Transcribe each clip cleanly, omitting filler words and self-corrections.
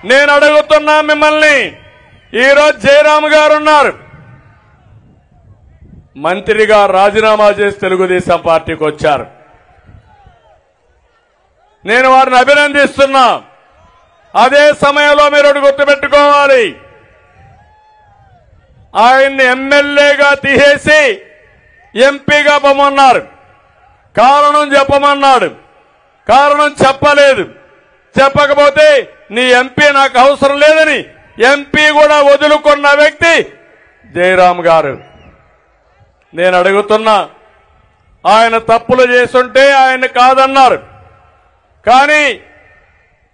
నేను అడుగుతున్నా మిమ్మల్ని, ఈరోజు జయరామ్ గారు ఉన్నారు, మంత్రిగా రాజీనామా చేసి తెలుగుదేశం పార్టీకి వచ్చారు. నేను వారిని అభినందిస్తున్నా. అదే సమయంలో మీరు ఒకటి గుర్తుపెట్టుకోవాలి, ఆయన్ని ఎమ్మెల్యేగా తీసేసి ఎంపీగా పొమ్మన్నారు. కారణం చెప్పమన్నాడు. కారణం చెప్పలేదు. చెప్పకపోతే నీ ఎంపీ నాకు అవసరం లేదని ఎంపీ కూడా వదులుకున్న వ్యక్తి జయరామ్ గారు. నేను అడుగుతున్నా, ఆయన తప్పులు చేస్తుంటే ఆయన కాదన్నారు. కానీ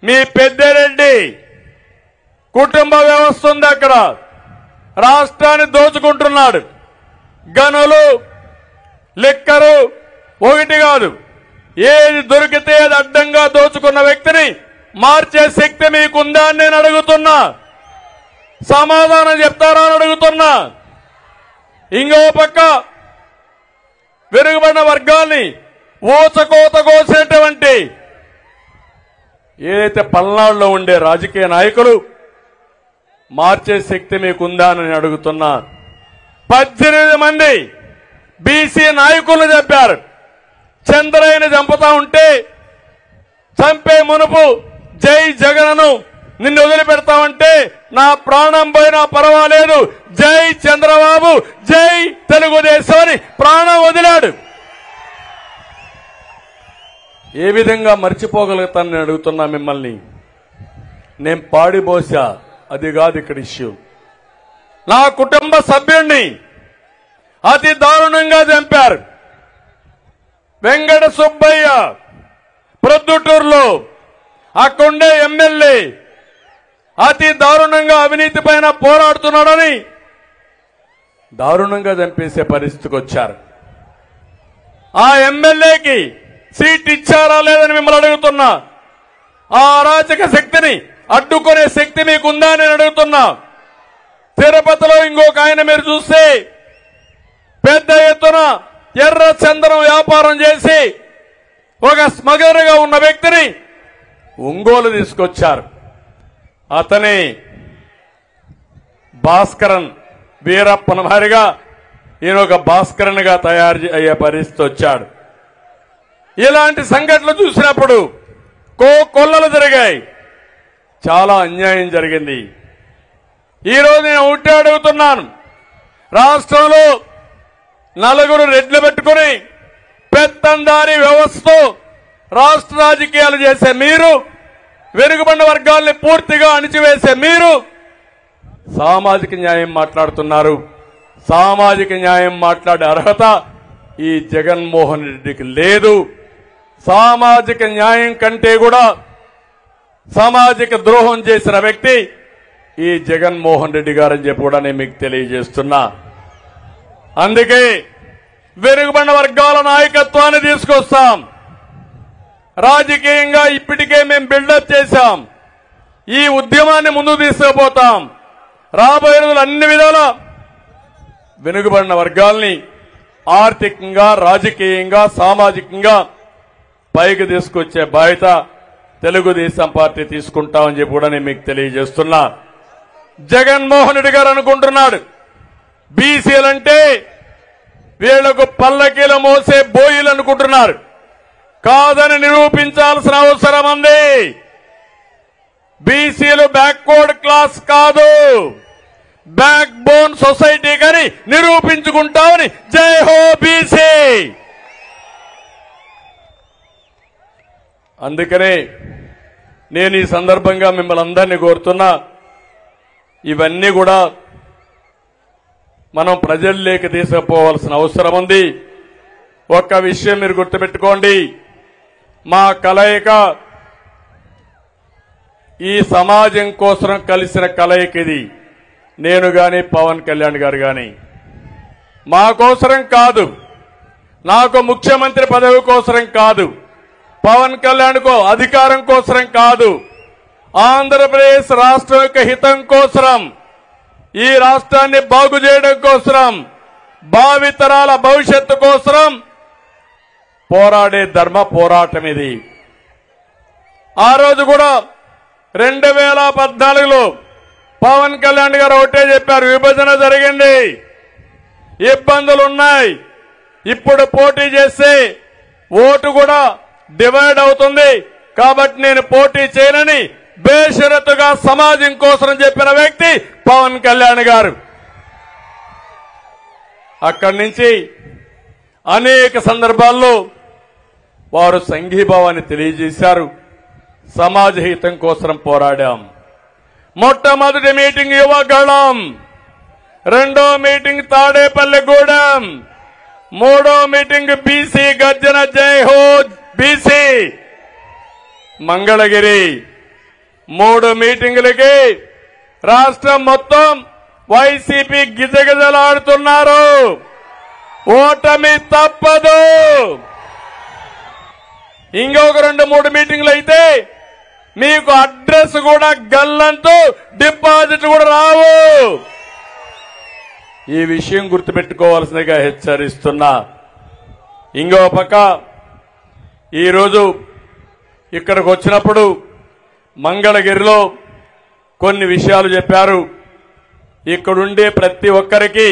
మీ పెద్దిరెడ్డి కుటుంబ వ్యవస్థ ఉంది అక్కడ, రాష్ట్రాన్ని దోచుకుంటున్నాడు. గనులు, లిక్కరు ఒకటి కాదు, ఏది దొరికితే అది అడ్డంగా దోచుకున్న వ్యక్తిని మార్చే శక్తి మీకుందా అని నేను అడుగుతున్నా. సమాధానం చెప్తారా అని అడుగుతున్నా. ఇంకో పక్క వెనుకబడిన వర్గాల్ని ఊచకోత కోసేటువంటి ఏదైతే పల్నాడులో ఉండే రాజకీయ నాయకులు మార్చే శక్తి మీకుందా అని నేను అడుగుతున్నా. 18 మంది బీసీ నాయకులు చెప్పారు, చంద్రయ్యని చంపుతా ఉంటే చంపే మునుపు జై జగన్ను నిన్ను వదిలిపెడతామంటే నా ప్రాణం పోయినా పర్వాలేదు, జై చంద్రబాబు, జై తెలుగుదేశం అని ప్రాణం వదిలాడు. ఏ విధంగా మర్చిపోగలుగుతానని అడుగుతున్నా మిమ్మల్ని. నేను పాడిపోసా, అది కాదు ఇక్కడ ఇష్యూ. నా కుటుంబ సభ్యుణ్ణి అతి దారుణంగా చంపారు. వెంకట సుబ్బయ్య ప్రొద్దుటూరులో అక్కడుండే ఎమ్మెల్యే అతి దారుణంగా అవినీతి పైన పోరాడుతున్నాడని దారుణంగా చంపేసే పరిస్థితికి వచ్చారు. ఆ ఎమ్మెల్యేకి సీట్ ఇచ్చారా లేదని మిమ్మల్ని అడుగుతున్నా. ఆ అరాచక శక్తిని అడ్డుకునే శక్తి మీకుందా నేను అడుగుతున్నా. తిరుపతిలో ఇంకొక ఆయన మీరు చూస్తే పెద్ద ఎత్తున ఎర్ర చందనం వ్యాపారం చేసి ఒక స్మగ్లర్గా ఉన్న వ్యక్తిని ఒంగోలు తీసుకొచ్చారు. అతని భాస్కరన్ వీరప్పన మారిగా ఈయన ఒక భాస్కరన్ గా తయారు అయ్యే పరిస్థితి వచ్చాడు. ఇలాంటి సంఘటనలు చూసినప్పుడు కొల్లలు జరిగాయి, చాలా అన్యాయం జరిగింది. ఈరోజు నేను ఒకటే అడుగుతున్నాను, రాష్ట్రంలో 4 రెడ్లు పెట్టుకుని పెత్తందారీ వ్యవస్థతో రాష్ట్ర రాజకీయాలు చేసే మీరు, వెనుకబడిన వర్గాల్ని పూర్తిగా అణిచివేసే మీరు సామాజిక న్యాయం మాట్లాడుతున్నారు. సామాజిక న్యాయం మాట్లాడే అర్హత ఈ జగన్మోహన్ రెడ్డికి లేదు. సామాజిక న్యాయం కంటే కూడా సామాజిక ద్రోహం చేసిన వ్యక్తి ఈ జగన్మోహన్ రెడ్డి గారని చెప్పి కూడా నేను మీకు తెలియజేస్తున్నా. అందుకే వెనుకబడిన వర్గాల నాయకత్వాన్ని తీసుకొస్తాం. రాజకీయంగా ఇప్పటికే మేము బిల్డప్ చేశాం. ఈ ఉద్యమాన్ని ముందుకు తీసుకుపోతాం. రాబోయే రోజులు అన్ని విధాల వెనుకబడిన వర్గాల్ని ఆర్థికంగా, రాజకీయంగా, సామాజికంగా పైకి తీసుకొచ్చే బాధ్యత తెలుగుదేశం పార్టీ తీసుకుంటామని చెప్పి కూడా నేను మీకు తెలియజేస్తున్నా. జగన్మోహన్ రెడ్డి గారు అనుకుంటున్నాడు బీసీలంటే వీళ్లకు పల్లకీలు మోసే బోయిలు అనుకుంటున్నారు. కాదని నిరూపించాల్సిన అవసరం ఉంది. బీసీలు బ్యాక్వర్డ్ క్లాస్ కాదు, బ్యాక్ బోన్ సొసైటీ కానీ నిరూపించుకుంటామని జై హో బీసీ. అందుకనే నేను ఈ సందర్భంగా మిమ్మల్ని అందరినీ కోరుతున్నా, ఇవన్నీ కూడా మనం ప్రజల్లోకి తీసుకుపోవాల్సిన అవసరం ఉంది. ఒక్క విషయం మీరు గుర్తుపెట్టుకోండి, మా కలయిక ఈ సమాజం కోసం కలిసిన కలయిక ఇది. నేను గాని పవన్ కళ్యాణ్ గారు గాని మా కోసరం కాదు, నాకు ముఖ్యమంత్రి పదవి కోసరం కాదు, పవన్ కళ్యాణ్ కో అధికారం కోసరం కాదు, ఆంధ్రప్రదేశ్ రాష్ట్రం యొక్క హితం కోసరం, ఈ రాష్ట్రాన్ని బాగు చేయడం కోసరం, భావితరాల భవిష్యత్తు కోసరం పోరాడే ధర్మ పోరాటం ఇది. ఆ రోజు కూడా 2014లో పవన్ కళ్యాణ్ గారు ఒకటే చెప్పారు, విభజన జరిగింది, ఇబ్బందులు ఉన్నాయి, ఇప్పుడు పోటీ చేస్తే ఓటు కూడా డివైడ్ అవుతుంది, కాబట్టి నేను పోటీ చేయనని బేషరతుగా సమాజం కోసం చెప్పిన వ్యక్తి పవన్ కళ్యాణ్ గారు. అక్కడి నుంచి అనేక సందర్భాల్లో వారు సంఘీభావాన్ని తెలియజేశారు. సమాజ హితం కోసం పోరాడాం. మొట్టమొదటి మీటింగ్ యువగళం, రెండో మీటింగ్ తాడేపల్లిగూడెం, మూడో మీటింగ్ బీసీ గర్జన జై హో బీసీ మంగళగిరి. 3 మీటింగులకి రాష్ట్రం మొత్తం వైసీపీ గిజగిజలాడుతున్నారు. ఓటమి తప్పదు. ఇంకొక 2-3 మీటింగులు అయితే మీకు అడ్రస్ కూడా గల్లంతు, డిపాజిట్ కూడా రావు. ఈ విషయం గుర్తుపెట్టుకోవాల్సిందిగా హెచ్చరిస్తున్నా. ఇంకో పక్క ఈరోజు ఇక్కడికి వచ్చినప్పుడు మంగళగిరిలో కొన్ని విషయాలు చెప్పారు. ఇక్కడుండే ప్రతి ఒక్కరికి